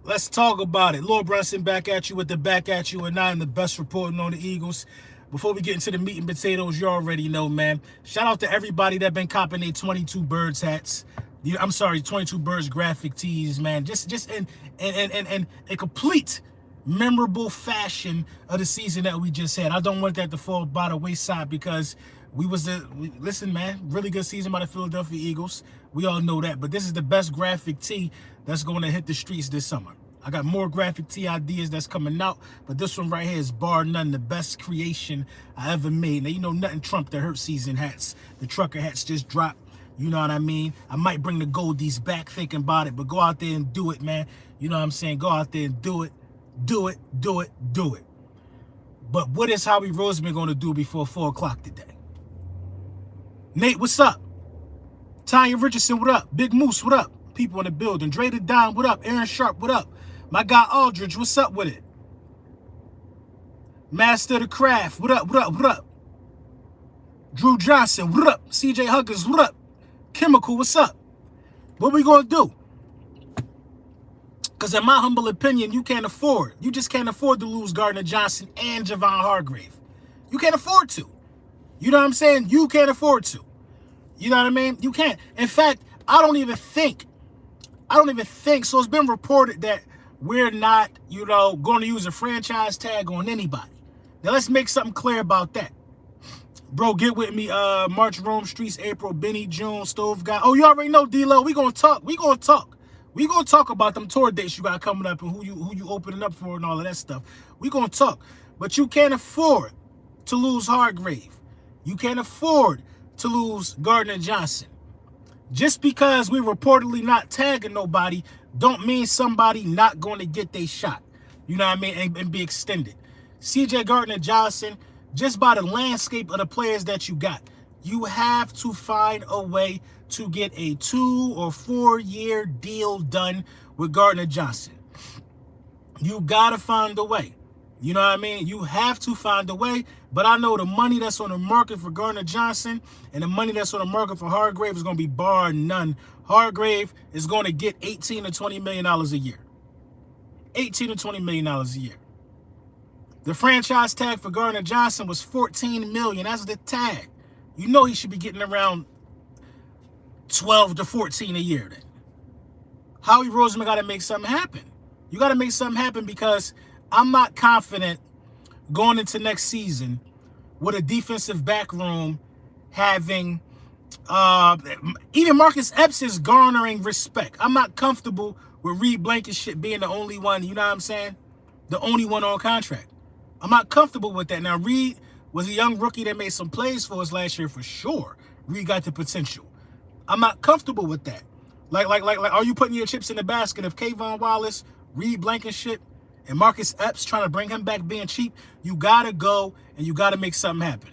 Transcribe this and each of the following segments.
Let's talk about it. Lord Brunson back at you with the back at you and nine, the best reporting on the Eagles. Before we get into the meat and potatoes, you already know, man. Shout out to everybody that been copping their 22 Birds hats. I'm sorry, 22 Birds graphic tees, man. Just in a complete memorable fashion of the season that we just had. I don't want that to fall by the wayside because listen, man, really good season by the Philadelphia Eagles. We all know that, but this is the best graphic tee that's going to hit the streets this summer. I got more graphic tee ideas that's coming out, but this one right here is bar none the best creation I ever made. Now, you know, nothing trumped the Hurt season hats. The trucker hats just dropped. You know what I mean? I might bring the goldies back thinking about it, but go out there and do it, man. You know what I'm saying? Go out there and do it. Do it, do it, do it. But what is Howie Roseman going to do before 4 o'clock today? Nate, what's up? Tanya Richardson, what up? Big Moose, what up? People in the building. Dre the Don, what up? Aaron Sharp, what up? My guy Aldridge, what's up with it? Master of the Craft, what up, what up, what up? Drew Johnson, what up? CJ Huggins, what up? Chemical, what's up? What we going to do? Because in my humble opinion, you just can't afford to lose Gardner Johnson and Javon Hargrave. You can't afford to. You know what I'm saying? You can't afford to. You know what I mean? You can't. In fact, I don't even think. So it's been reported that we're not, going to use a franchise tag on anybody. Now let's make something clear about that. Bro, get with me. March, Rome Streets, April, Benny, June, Stove Guy. Oh, you already know, D-Lo. We gonna talk. We gonna talk about them tour dates you got coming up and who you opening up for and all of that stuff. We gonna talk. But you can't afford to lose Hargrave. You can't afford to lose Gardner Johnson. Just because we're reportedly not tagging nobody don't mean somebody not going to get their shot. You know what I mean? And be extended. CJ Gardner Johnson, just by the landscape of the players that you got, you have to find a way to get a 2 or 4 year deal done with Gardner Johnson. You got to find a way. You know what I mean? You have to find a way. But I know the money that's on the market for Gardner Johnson and the money that's on the market for Hargrave is going to be bar none. Hargrave is going to get $18 to $20 million a year. $18 to $20 million a year. The franchise tag for Gardner Johnson was $14 million. That's the tag. You know he should be getting around 12 to 14 a year then. Howie Roseman got to make something happen. You got to make something happen because I'm not confident going into next season with a defensive back room having even Marcus Epps is garnering respect. I'm not comfortable with Reed Blankenship being the only one, you know what I'm saying? The only one on contract. I'm not comfortable with that. Now, Reed was a young rookie that made some plays for us last year for sure. Reed got the potential. I'm not comfortable with that. Like, are you putting your chips in the basket of Kayvon Wallace, Reed Blankenship, and Marcus Epps trying to bring him back being cheap? You got to go and you got to make something happen.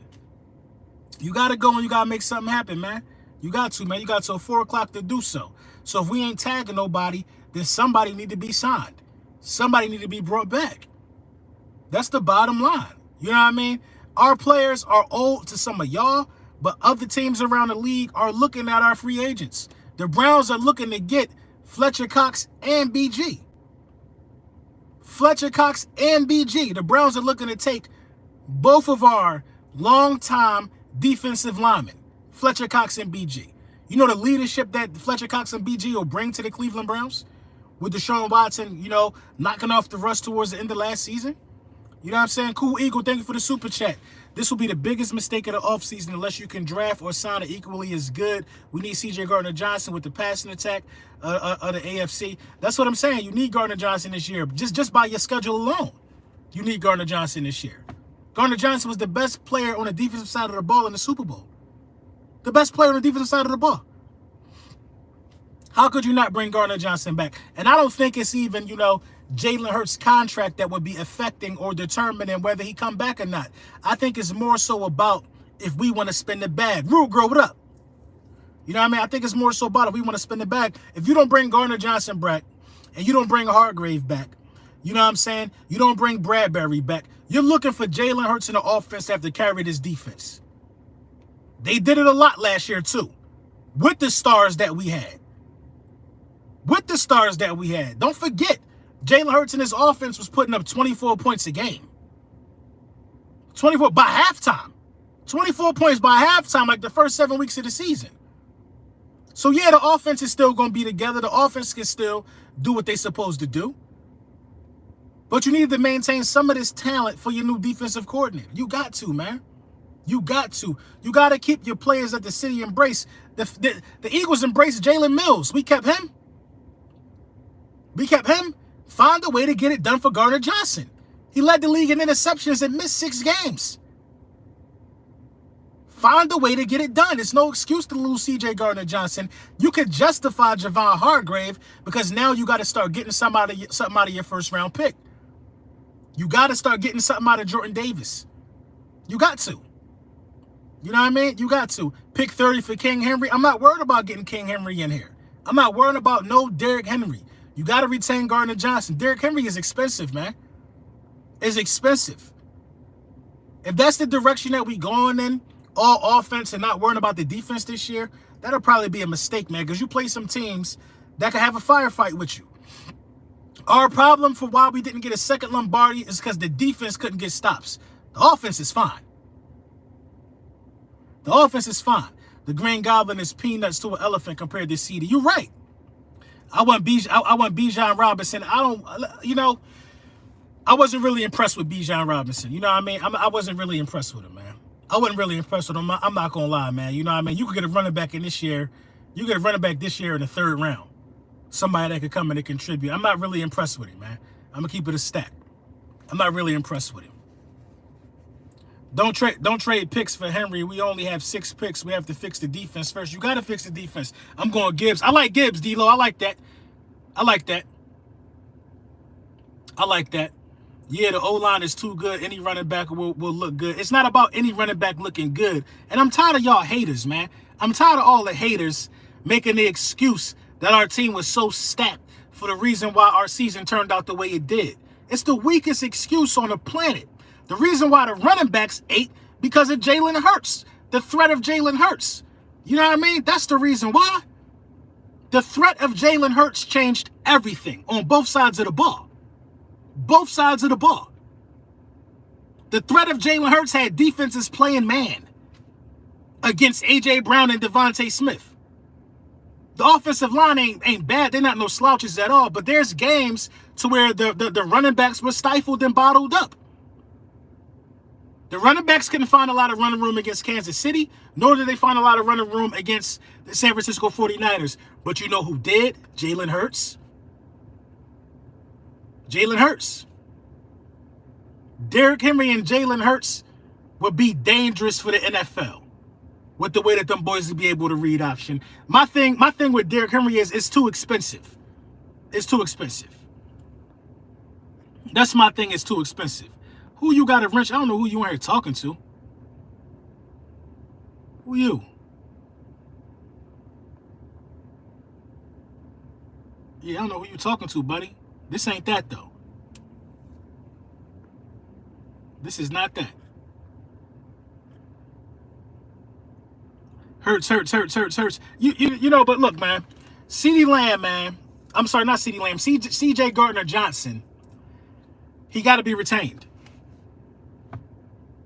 You got to go and you got to make something happen, man. You got to, man. You got till 4 o'clock to do so. So if we ain't tagging nobody, then somebody need to be signed. Somebody need to be brought back. That's the bottom line. You know what I mean? Our players are old to some of y'all, but other teams around the league are looking at our free agents. The Browns are looking to get Fletcher Cox and BG. Fletcher Cox and BG. The Browns are looking to take both of our longtime defensive linemen, Fletcher Cox and BG. You know the leadership that Fletcher Cox and BG will bring to the Cleveland Browns? With Deshaun Watson, knocking off the rush towards the end of last season? You know what I'm saying? Cool Eagle, thank you for the super chat. This will be the biggest mistake of the offseason unless you can draft or sign it equally as good. We need CJ Gardner Johnson with the passing attack of the AFC. That's what I'm saying. You need Gardner Johnson this year. Just by your schedule alone, you need Gardner Johnson this year. Gardner Johnson was the best player on the defensive side of the ball in the Super Bowl. The best player on the defensive side of the ball. How could you not bring Gardner Johnson back? And I don't think it's even, Jalen Hurts' contract that would be affecting or determining whether he come back or not. I think it's more so about if we want to spend the bag. Rule girl, what up? You know what I mean? I think it's more so about if we want to spend the bag. If you don't bring Gardner Johnson back and you don't bring Hargrave back, you know what I'm saying? You don't bring Bradbury back. You're looking for Jalen Hurts in the offense to have to carry this defense. They did it a lot last year too, with the stars that we had. Don't forget, Jalen Hurts and his offense was putting up 24 points a game. 24 by halftime. 24 points by halftime, like the first 7 weeks of the season. So, yeah, the offense is still going to be together. The offense can still do what they're supposed to do. But you need to maintain some of this talent for your new defensive coordinator. You got to, man. You got to. You got to keep your players that the city embrace. The Eagles embraced Jalen Mills. We kept him. We kept him. Find a way to get it done for Gardner Johnson. He led the league in interceptions and missed 6 games. Find a way to get it done. It's no excuse to lose C.J. Gardner-Johnson. You could justify Javon Hargrave because now you got to start getting something out of your first-round pick. You got to start getting something out of Jordan Davis. You got to. You know what I mean? You got to. Pick 30 for King Henry. I'm not worried about getting King Henry in here. I'm not worried about no Derrick Henry. You got to retain Gardner-Johnson. Derrick Henry is expensive, man. It's expensive. If that's the direction that we going in, all offense and not worrying about the defense this year, that'll probably be a mistake, man, because you play some teams that can have a firefight with you. Our problem for why we didn't get a second Lombardi is because the defense couldn't get stops. The offense is fine. The offense is fine. The Green Goblin is peanuts to an elephant compared to CD. You're right. I want Bijan Robinson. I wasn't really impressed with Bijan Robinson. You know what I mean? I wasn't really impressed with him, man. I wasn't really impressed with him. I'm not going to lie, man. You know what I mean? You could get a running back in this year. You could get a running back this year in the 3rd round. Somebody that could come in and contribute. I'm not really impressed with him, man. I'm going to keep it a stack. I'm not really impressed with him. Don't trade picks for Henry. We only have 6 picks. We have to fix the defense first. You got to fix the defense. I'm going Gibbs. I like Gibbs, D-Lo. I like that. I like that. I like that. Yeah, the O-line is too good. Any running back will look good. It's not about any running back looking good. And I'm tired of y'all haters, man. I'm tired of all the haters making the excuse that our team was so stacked for the reason why our season turned out the way it did. It's the weakest excuse on the planet. The reason why the running backs ate because of Jalen Hurts. The threat of Jalen Hurts. You know what I mean? That's the reason why. The threat of Jalen Hurts changed everything on both sides of the ball. Both sides of the ball. The threat of Jalen Hurts had defenses playing man against A.J. Brown and Devontae Smith. The offensive line ain't bad. They're not no slouches at all. But there's games to where the running backs were stifled and bottled up. The running backs couldn't find a lot of running room against Kansas City, nor did they find a lot of running room against the San Francisco 49ers. But you know who did? Jalen Hurts. Jalen Hurts. Derrick Henry and Jalen Hurts would be dangerous for the NFL with the way that them boys would be able to read option. My thing with Derrick Henry is it's too expensive. It's too expensive. That's my thing. It's too expensive. Who you got a wrench? I don't know who you in here talking to. Who you? Yeah, I don't know who you talking to, buddy. This ain't that, though. This is not that. Hurts. You know, but look, man. CeeDee Lamb, man. I'm sorry, not CeeDee Lamb. CJ Gardner-Johnson. He got to be retained.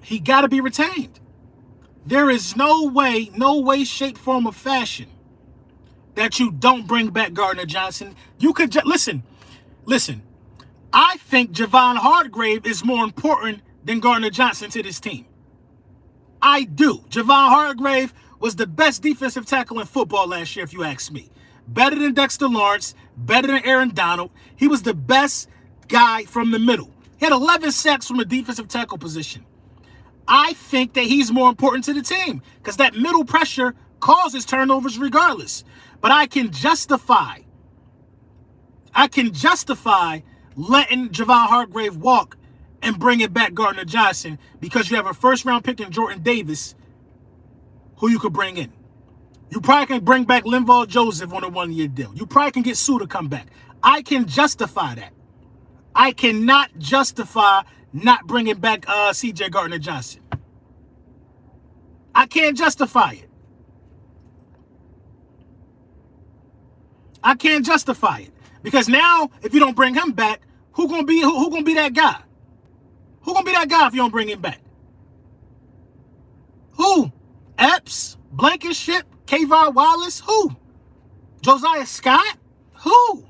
He got to be retained. There is no way, shape, form, or fashion that you don't bring back Gardner-Johnson. You could listen. I think Javon Hargrave is more important than Gardner-Johnson to this team. I do. Javon Hargrave was the best defensive tackle in football last year, if you ask me. Better than Dexter Lawrence, better than Aaron Donald. He was the best guy from the middle. He had 11 sacks from the defensive tackle position. I think that he's more important to the team because that middle pressure causes turnovers regardless. But I can justify letting Javon Hargrave walk and bringing back Gardner-Johnson because you have a first-round pick in Jordan Davis who you could bring in. You probably can bring back Linval Joseph on a 1-year deal. You probably can get Sue to come back. I can justify that. I cannot justify not bringing back CJ Gardner-Johnson. I can't justify it. I can't justify it. Because now, if you don't bring him back, Who gonna be that guy? Who gonna be that guy if you don't bring him back? Who? Epps? Blankenship? Kayvon Wallace? Who? Josiah Scott? Who?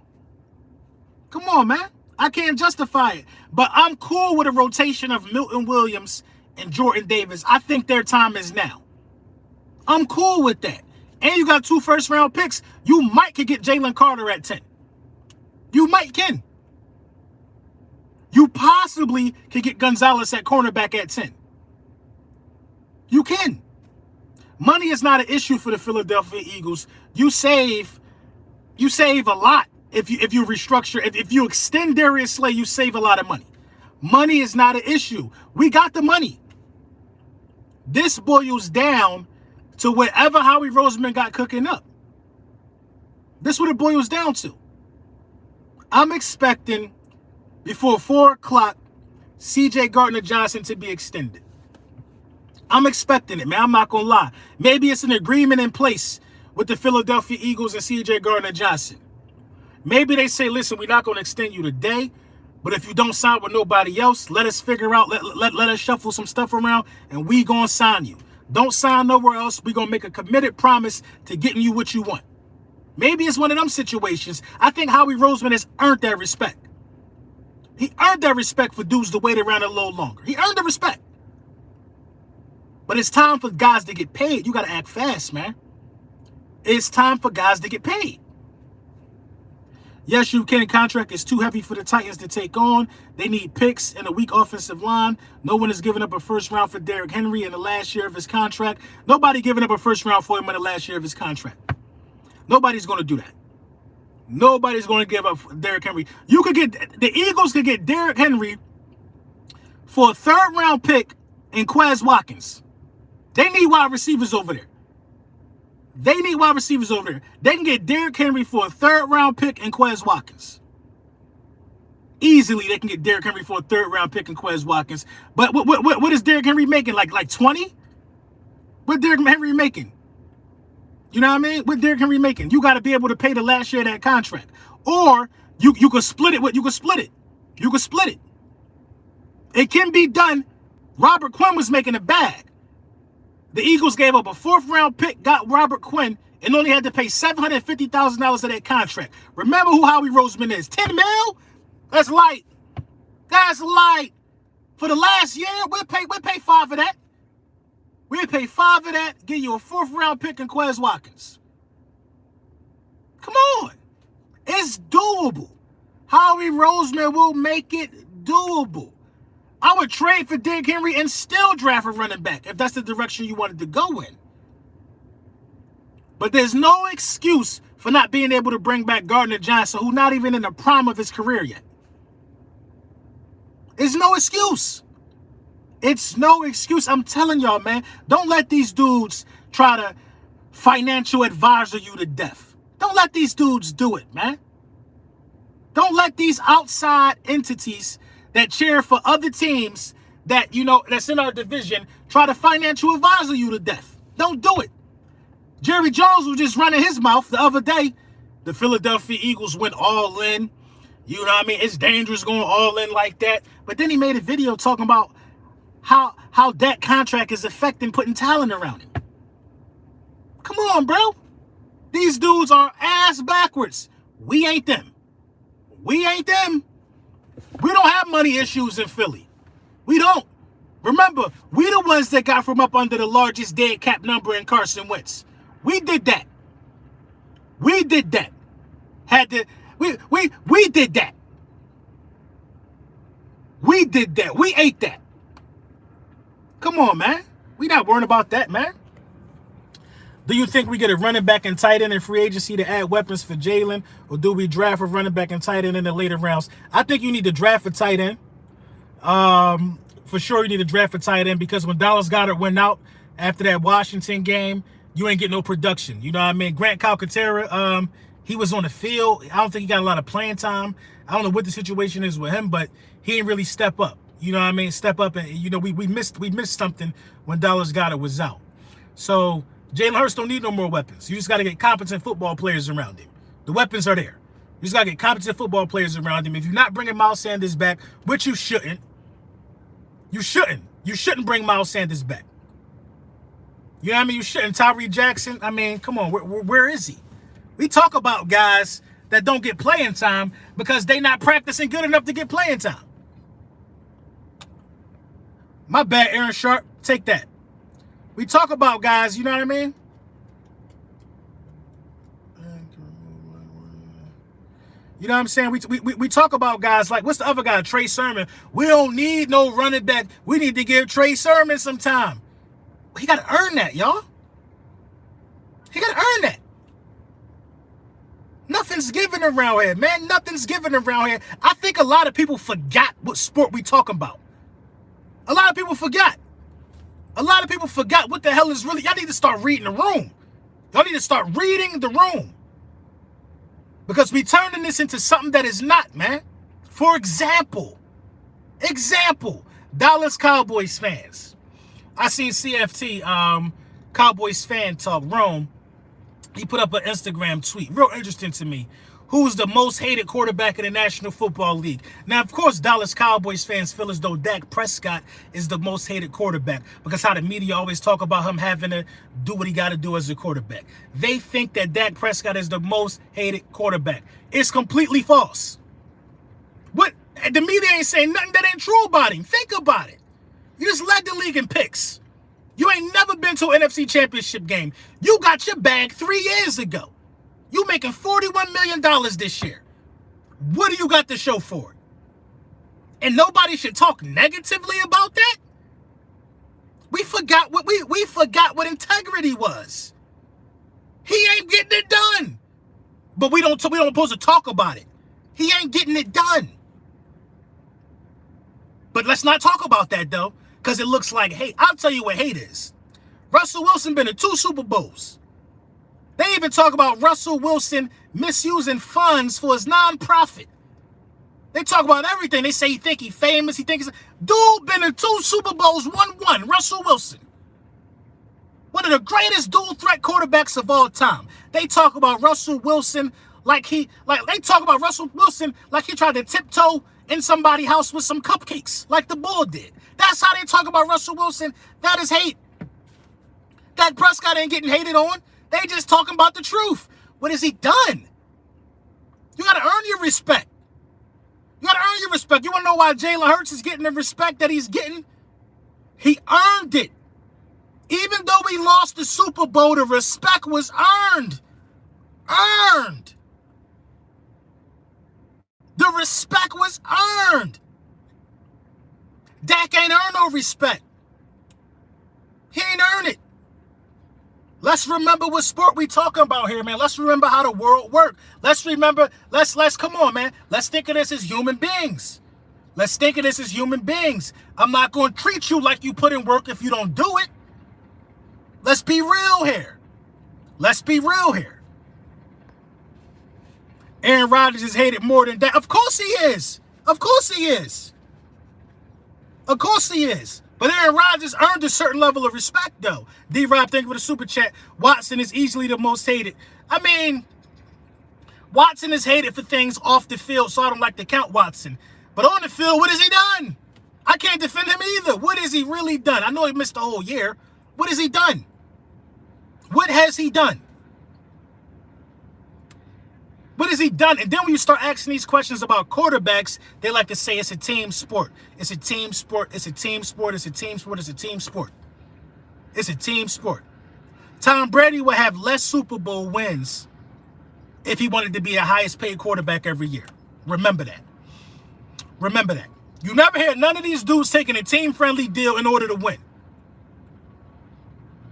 Come on, man. I can't justify it. But I'm cool with a rotation of Milton Williams and Jordan Davis. I think their time is now. I'm cool with that. And you got 2 first-round picks. You might could get Jalen Carter at 10. You might can. You possibly could get Gonzalez at cornerback at 10. You can. Money is not an issue for the Philadelphia Eagles. You save a lot if you restructure. If you extend Darius Slay, you save a lot of money. Money is not an issue. We got the money. This boils down to whatever Howie Roseman got cooking up. This is what it boils down to. I'm expecting before 4 o'clock CJ Gardner-Johnson to be extended. I'm expecting it, man. I'm not going to lie. Maybe it's an agreement in place with the Philadelphia Eagles and CJ Gardner-Johnson. Maybe they say, listen, we're not going to extend you today, but if you don't sign with nobody else, let us figure out, let us shuffle some stuff around, and we going to sign you. Don't sign nowhere else. We're going to make a committed promise to getting you what you want. Maybe it's one of them situations. I think Howie Roseman has earned that respect. He earned that respect for dudes to wait around a little longer. He earned the respect. But it's time for guys to get paid. You got to act fast, man. It's time for guys to get paid. Yes, you can. Contract is too heavy for the Titans to take on. They need picks and a weak offensive line. No one has given up a first round for Derrick Henry in the last year of his contract. Nobody giving up a first round for him in the last year of his contract. Nobody's going to do that. Nobody's going to give up Derrick Henry. The Eagles could get Derrick Henry for a 3rd round pick in Quez Watkins. They need wide receivers over there. They can get Derrick Henry for a 3rd round pick in Quez Watkins. Easily, they can get Derrick Henry for a 3rd round pick in Quez Watkins. But what is Derrick Henry making? Like 20? What Derrick Henry making? You know what I mean? What Derrick Henry making? You got to be able to pay the last year of that contract. Or you can split it. You can split it. It can be done. Robert Quinn was making a bag. The Eagles gave up a 4th round pick, got Robert Quinn, and only had to pay $750,000 of that contract. Remember who Howie Roseman is. 10 mil? That's light. That's light. For the last year, we'll pay 5 of that. We'll pay 5 of that, give you a 4th round pick in Quez Watkins. Come on. It's doable. Howie Roseman will make it doable. I would trade for Derrick Henry and still draft a running back if that's the direction you wanted to go in. But there's no excuse for not being able to bring back Gardner-Johnson, who's not even in the prime of his career yet. There's no excuse. It's no excuse. I'm telling y'all, man, don't let these dudes try to financial advisor you to death. Don't let these dudes do it, man. Don't let these outside entities that cheer for other teams that, that's in our division, try to financial advisor you to death. Don't do it. Jerry Jones was just running his mouth the other day. The Philadelphia Eagles went all in. You know what I mean? It's dangerous going all in like that. But then he made a video talking about how that contract is affecting putting talent around him. Come on, bro. These dudes are ass backwards. We ain't them. We ain't them. We don't have money issues in Philly. We don't. Remember, we the ones that got from up under the largest dead cap number in Carson Wentz. We did that. We did that. We did that. We did that. We ate that. Come on, man. We not worrying about that, man. Do you think we get a running back and tight end in free agency to add weapons for Jalen? Or do we draft a running back and tight end in the later rounds? I think you need to draft a tight end. For sure you need to draft a tight end because when Dallas Goedert went out after that Washington game, you ain't getting no production. You know what I mean? Grant Calcaterra, he was on the field. I don't think he got a lot of playing time. I don't know what the situation is with him, but he didn't really step up. You know what I mean? Step up and, we missed something when Dallas Goedert was out. So Jalen Hurts don't need no more weapons. You just got to get competent football players around him. The weapons are there. You just got to get competent football players around him. If you're not bringing Miles Sanders back, which you shouldn't. You shouldn't bring Miles Sanders back. You know what I mean? You shouldn't. Tyree Jackson, I mean, come on. Where is he? We talk about guys that don't get playing time because they not practicing good enough to get playing time. My bad, Aaron Sharp. Take that. We talk about guys, you know what I mean? You know what I'm saying? We talk about guys like, what's the other guy? Trey Sermon. We don't need no running back. We need to give Trey Sermon some time. He got to earn that, y'all. He got to earn that. Nothing's given around here, man. Nothing's given around here. I think a lot of people forgot what sport we talking about. A lot of people forgot. A lot of people forgot what the hell is really. Y'all need to start reading the room. Y'all need to start reading the room. Because we turning this into something that is not, man. For example, Dallas Cowboys fans. I seen CFT, Cowboys fan talk, Rome. He put up an Instagram tweet, real interesting to me. Who's the most hated quarterback in the National Football League? Now, of course, Dallas Cowboys fans feel as though Dak Prescott is the most hated quarterback because how the media always talk about him having to do what he got to do as a quarterback. They think that Dak Prescott is the most hated quarterback. It's completely false. What? The media ain't saying nothing that ain't true about him. Think about it. You just led the league in picks. You ain't never been to an NFC Championship game. You got your bag 3 years ago. You making $41 million this year. What do you got to show for it? And nobody should talk negatively about that? We forgot what integrity was. He ain't getting it done. But we don't supposed to talk about it. He ain't getting it done. But let's not talk about that though, because it looks like hate. I'll tell you what hate is. Russell Wilson been to 2 Super Bowls. They even talk about Russell Wilson misusing funds for his nonprofit. They talk about everything. They say he think he famous. He thinks dude been in 2 Super Bowls, won. Russell Wilson, one of the greatest dual threat quarterbacks of all time. They talk about Russell Wilson like he tried to tiptoe in somebody's house with some cupcakes, like the bull did. That's how they talk about Russell Wilson. That is hate. Dak Prescott ain't getting hated on. They just talking about the truth. What has he done? You got to earn your respect. You got to earn your respect. You want to know why Jalen Hurts is getting the respect that he's getting? He earned it. Even though he lost the Super Bowl, the respect was earned. Earned. The respect was earned. Dak ain't earned no respect. He ain't earned it. Let's remember what sport we talking about here, man. Let's remember how the world works. Let's remember, let's come on, man. Let's think of this as human beings. Let's think of this as human beings. I'm not going to treat you like you put in work if you don't do it. Let's be real here. Let's be real here. Aaron Rodgers is hated more than that. Of course he is. Of course he is. Of course he is. But Aaron Rodgers earned a certain level of respect, though. D-Rob, thank you for the super chat. Watson is easily the most hated. I mean, Watson is hated for things off the field, so I don't like to count Watson. But on the field, what has he done? I can't defend him either. What has he really done? I know he missed the whole year. What has he done? What has he done? What has he done? And then when you start asking these questions about quarterbacks, they like to say it's a team sport. It's a team sport. It's a team sport. It's a team sport. It's a team sport. It's a team sport. Tom Brady would have less Super Bowl wins if he wanted to be the highest paid quarterback every year. Remember that. Remember that. You never hear none of these dudes taking a team-friendly deal in order to win.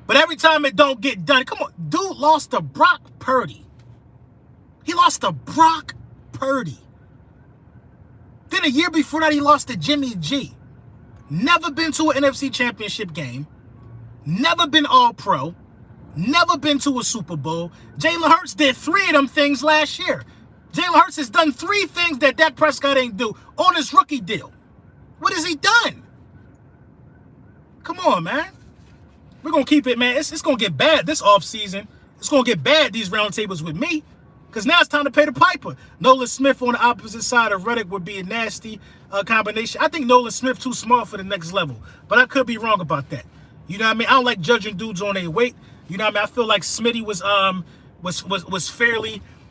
But every time it don't get done, come on, dude lost to Brock Purdy. He lost to Brock Purdy. Then a year before that, he lost to Jimmy G. Never been to an NFC Championship game. Never been All-Pro. Never been to a Super Bowl. Jalen Hurts did 3 of them things last year. Jalen Hurts has done 3 things that Dak Prescott ain't do on his rookie deal. What has he done? Come on, man. We're going to keep it, man. It's going to get bad this offseason. It's going to get bad, these roundtables with me. Because now it's time to pay the piper. Nolan Smith on the opposite side of Reddick would be a nasty combination. I think Nolan Smith too small for the next level, but I could be wrong about that. You know what I mean? I don't like judging dudes on their weight. You know what I mean? I feel like Smitty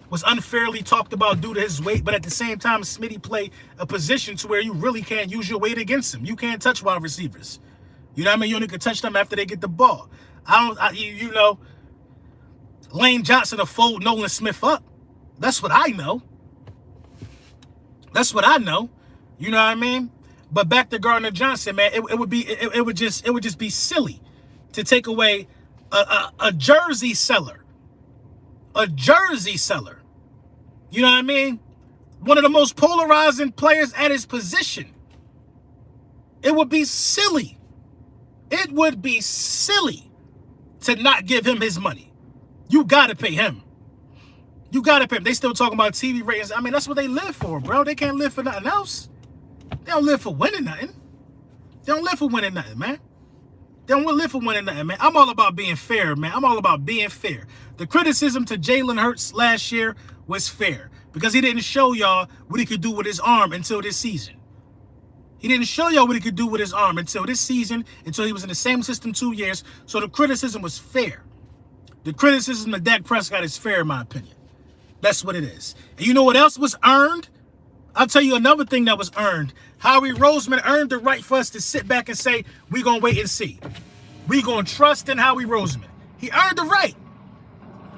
was unfairly talked about due to his weight, but at the same time, Smitty play a position to where you really can't use your weight against him. You can't touch wide receivers. You know what I mean? You only can touch them after they get the ball. You know, Lane Johnson will fold Nolan Smith up. That's what I know. That's what I know. You know what I mean? But back to Gardner Johnson, man, it would just be silly to take away a jersey seller. A jersey seller. You know what I mean? One of the most polarizing players at his position. It would be silly. It would be silly to not give him his money. You got to pay him. You got to pay him. They still talking about TV ratings. I mean, that's what they live for, bro. They can't live for nothing else. They don't live for winning nothing. They don't live for winning nothing, man. They don't live for winning nothing, man. I'm all about being fair, man. I'm all about being fair. The criticism to Jalen Hurts last year was fair because he didn't show y'all what he could do with his arm until this season. He didn't show y'all what he could do with his arm until this season, until he was in the same system 2 years. So the criticism was fair. The criticism of Dak Prescott is fair, in my opinion. That's what it is. And you know what else was earned? I'll tell you another thing that was earned. Howie Roseman earned the right for us to sit back and say, we're going to wait and see. We're going to trust in Howie Roseman. He earned the right.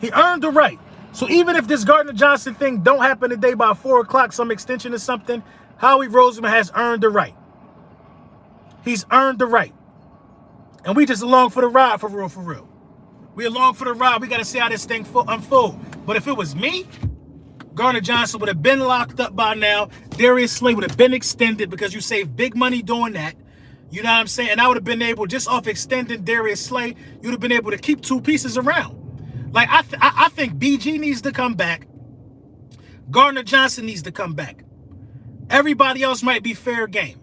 He earned the right. So even if this Gardner Johnson thing don't happen today by 4 o'clock, some extension or something, Howie Roseman has earned the right. He's earned the right. And we just along for the ride, for real, for real. We along for the ride. We got to see how this thing unfold. But if it was me, Gardner Johnson would have been locked up by now. Darius Slay would have been extended because you saved big money doing that. You know what I'm saying? And I would have been able, just off extending Darius Slay, you'd have been able to keep 2 pieces around. Like, I think BG needs to come back. Gardner Johnson needs to come back. Everybody else might be fair game.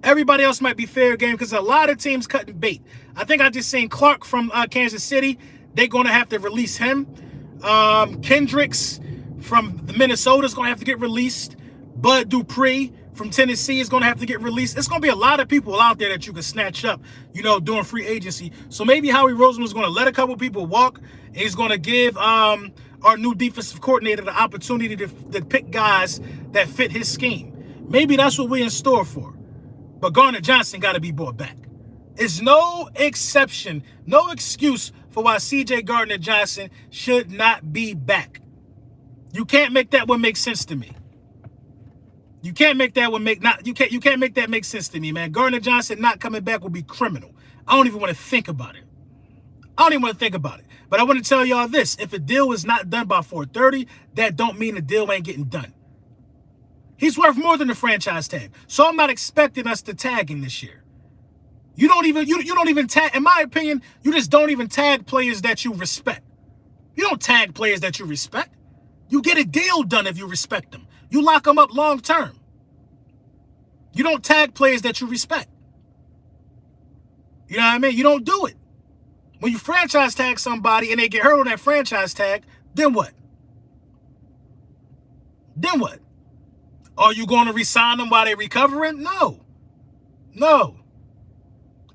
Everybody else might be fair game because a lot of teams cutting bait. I think I just seen Clark from Kansas City. They're going to have to release him. Kendricks from Minnesota is going to have to get released. Bud Dupree from Tennessee is going to have to get released. It's going to be a lot of people out there that you can snatch up, you know, during free agency. So maybe Howie Roseman is going to let a couple people walk, and he's going to give our new defensive coordinator the opportunity to pick guys that fit his scheme. Maybe that's what we're in store for. But Gardner Johnson got to be brought back. It's no exception, no excuse for why CJ Gardner Johnson should not be back. You can't make that one make sense to me. You can't make that one you can't make that make sense to me, man. Gardner Johnson not coming back would be criminal. I don't even want to think about it. I don't even want to think about it. But I want to tell y'all this. If a deal is not done by 4:30, that don't mean the deal ain't getting done. He's worth more than the franchise tag. So I'm not expecting us to tag him this year. You don't even tag, in my opinion, you just don't even tag players that you respect. You don't tag players that you respect. You get a deal done if you respect them. You lock them up long term. You don't tag players that you respect. You know what I mean? You don't do it. When you franchise tag somebody and they get hurt on that franchise tag, then what? Then what? Are you going to re-sign them while they're recovering? No. No.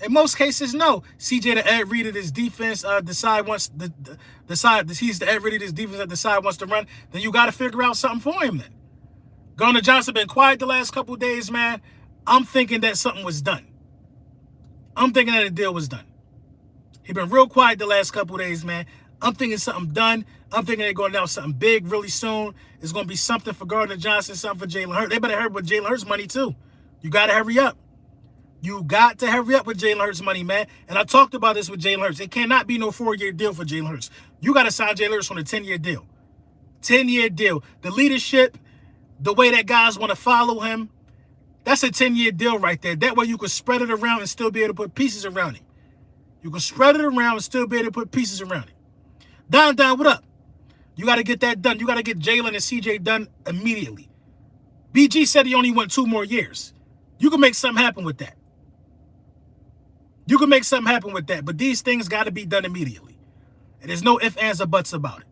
In most cases, no. CJ the Ed Reed of this defense decide he's the Ed Reed of this defense that decide wants to run, then you got to figure out something for him then. Gardner Johnson been quiet the last couple of days, man. I'm thinking that something was done. I'm thinking that a deal was done. He been real quiet the last couple of days, man. I'm thinking something done. I'm thinking they're going to announce something big really soon. It's going to be something for Gardner Johnson, something for Jalen Hurts. They better hurry with Jalen Hurts money, too. You got to hurry up. You got to hurry up with Jalen Hurts money, man. And I talked about this with Jalen Hurts. It cannot be no 4-year deal for Jalen Hurts. You got to sign Jalen Hurts on a 10-year deal. 10-year deal. The leadership, the way that guys want to follow him, that's a 10-year deal right there. That way you can spread it around and still be able to put pieces around him. You can spread it around and still be able to put pieces around him. Don, what up? You got to get that done. You got to get Jalen and CJ done immediately. BG said he only wants 2 more years. You can make something happen with that. You can make something happen with that. But these things got to be done immediately. And there's no ifs, ands, or buts about it.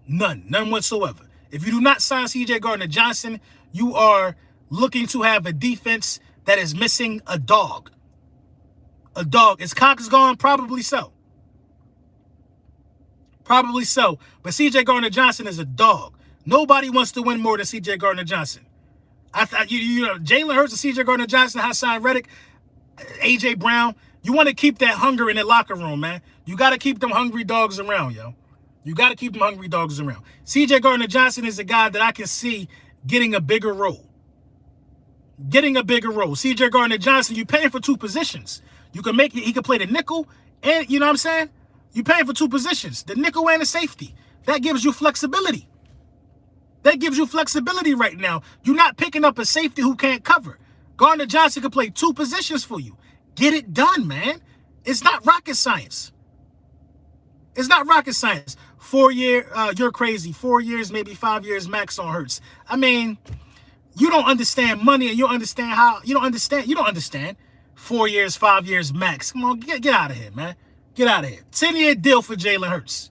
None whatsoever. If you do not sign CJ Gardner-Johnson, you are looking to have a defense that is missing a dog. A dog. Is Cox gone? Probably so. Probably so. But CJ Gardner-Johnson is a dog. Nobody wants to win more than CJ Gardner-Johnson. Jalen Hurts and CJ Gardner-Johnson, Hassan Reddick, AJ Brown. You want to keep that hunger in the locker room, man. You got to keep them hungry dogs around, yo. You got to keep them hungry dogs around. CJ Gardner-Johnson is a guy that I can see getting a bigger role. Getting a bigger role. CJ Gardner-Johnson, you paying for two positions. You can make it, he can play the nickel, and you know what I'm saying? You paying for two positions, the nickel and the safety. That gives you flexibility. That gives you flexibility right now. You're not picking up a safety who can't cover. Gardner-Johnson can play two positions for you. Get it done, man. It's not rocket science. It's not rocket science. 4 year, you're crazy. 4 years, maybe 5 years max on Hurts. I mean, you don't understand money, and you don't understand how. You don't understand. 4 years, 5 years max. Come on, get out of here, man. Get out of here. 10-year deal for Jalen Hurts.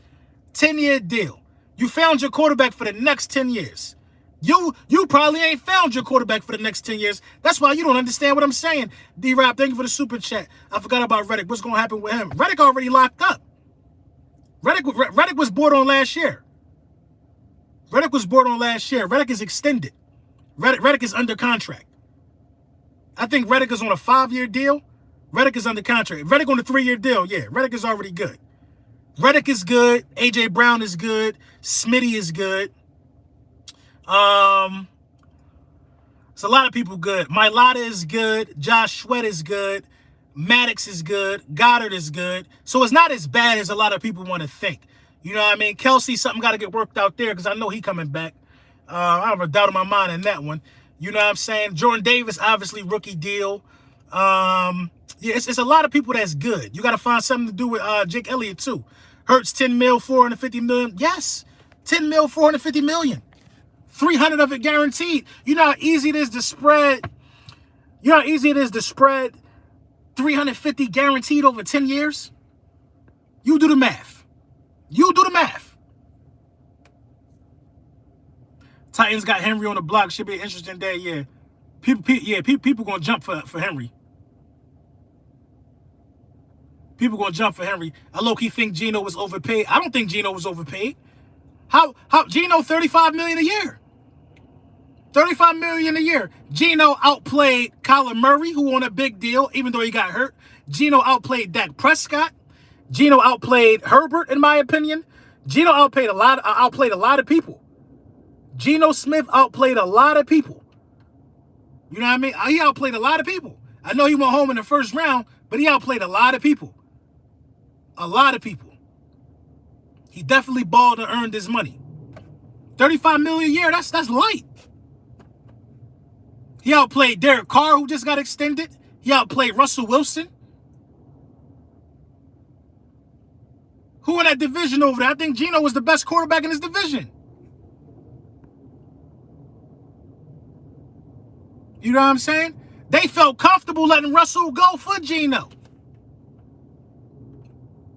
10-year deal. You found your quarterback for the next 10 years. You probably ain't found your quarterback for the next 10 years. That's why you don't understand what I'm saying. D-Rob, thank you for the super chat. I forgot about Reddick. What's going to happen with him? Reddick already locked up. Reddick was bought on last year. Reddick was bought on last year. Reddick is extended. Reddick is under contract. I think Reddick is on a 5-year deal. Reddick is under contract. Reddick on a 3-year deal. Yeah, Reddick is already good. Reddick is good. AJ Brown is good. Smitty is good. It's a lot of people good. Mailata is good. Josh Sweat is good. Maddox is good. Goddard is good. So it's not as bad as a lot of people want to think. You know what I mean? Kelsey, something got to get worked out there because I know he coming back. I have a doubt in my mind in that one. You know what I'm saying? Jordan Davis, obviously, rookie deal. Yeah, it's a lot of people that's good. You got to find something to do with Jake Elliott, too. Hurts, 10 mil, 450 million. Yes, 10 mil, 450 million. 300 of it guaranteed. You know how easy it is to spread. You know how easy it is to spread 350 guaranteed over 10 years? You do the math. You do the math. Titans got Henry on the block. Should be an interesting day. Yeah, people gonna jump for Henry. People gonna jump for Henry. I low-key think Geno was overpaid. I don't think Geno was overpaid. How Geno $35 million a year? $35 million a year. Geno outplayed Kyler Murray, who won a big deal, even though he got hurt. Geno outplayed Dak Prescott. Geno outplayed Herbert, in my opinion. Geno outplayed a lot of people. Geno Smith outplayed a lot of people. You know what I mean? He outplayed a lot of people. I know he went home in the first round, but he outplayed a lot of people. A lot of people. He definitely balled and earned his money. $35 million a year, that's light. He outplayed Derek Carr, who just got extended. He outplayed Russell Wilson. Who in that division over there? I think Geno was the best quarterback in his division. You know what I'm saying? They felt comfortable letting Russell go for Geno.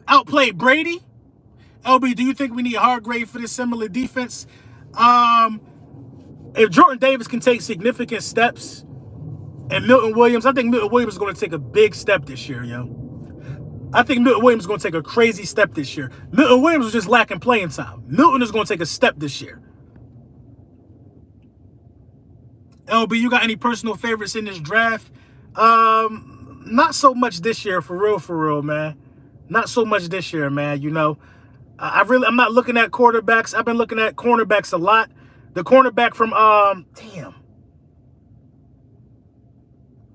Outplayed Brady. LB, do you think we need Hargrave for this similar defense? If Jordan Davis can take significant steps, and Milton Williams, I think Milton Williams is going to take a big step this year, yo. I think Milton Williams is going to take a crazy step this year. Milton Williams was just lacking playing time. Milton is going to take a step this year. LB, you got any personal favorites in this draft? Not so much this year, for real, man. Not so much this year, man. You know, I'm not looking at quarterbacks. I've been looking at cornerbacks a lot. The cornerback from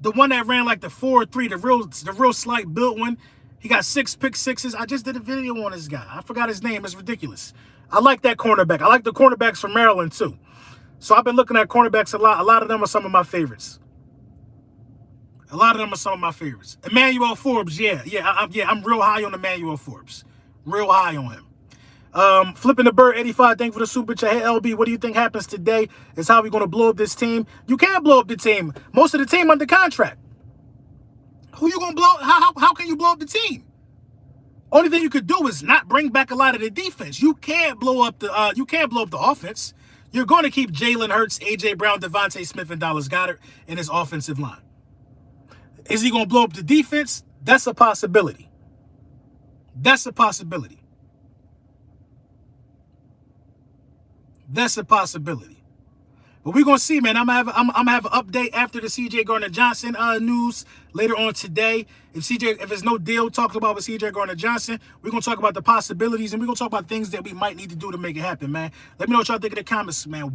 the one that ran like the 4.3, the real slight built one. He got 6 pick sixes. I just did a video on this guy. I forgot his name. It's ridiculous. I like that cornerback. I like the cornerbacks from Maryland too. So I've been looking at cornerbacks a lot. A lot of them are some of my favorites. Emmanuel Forbes, I'm real high on Emmanuel Forbes. Real high on him. Flipping the bird 85, thank you for the super chat. Hey, LB, what do you think happens today? Is how we're going to blow up this team? You can't blow up the team. Most of the team under contract. Who you going to blow? How can you blow up the team? Only thing you could do is not bring back a lot of the defense. You can't blow up the offense. You're going to keep Jalen Hurts, A.J. Brown, Devontae Smith, and Dallas Goedert in his offensive line. Is he going to blow up the defense? That's a possibility. That's a possibility. That's a possibility. But we're going to see, man. I'm gonna have an update after the CJ Gardner-Johnson news later on today. If there's no deal talked about with CJ Gardner-Johnson, we're going to talk about the possibilities, and we're going to talk about things that we might need to do to make it happen, man. Let me know what y'all think in the comments, man.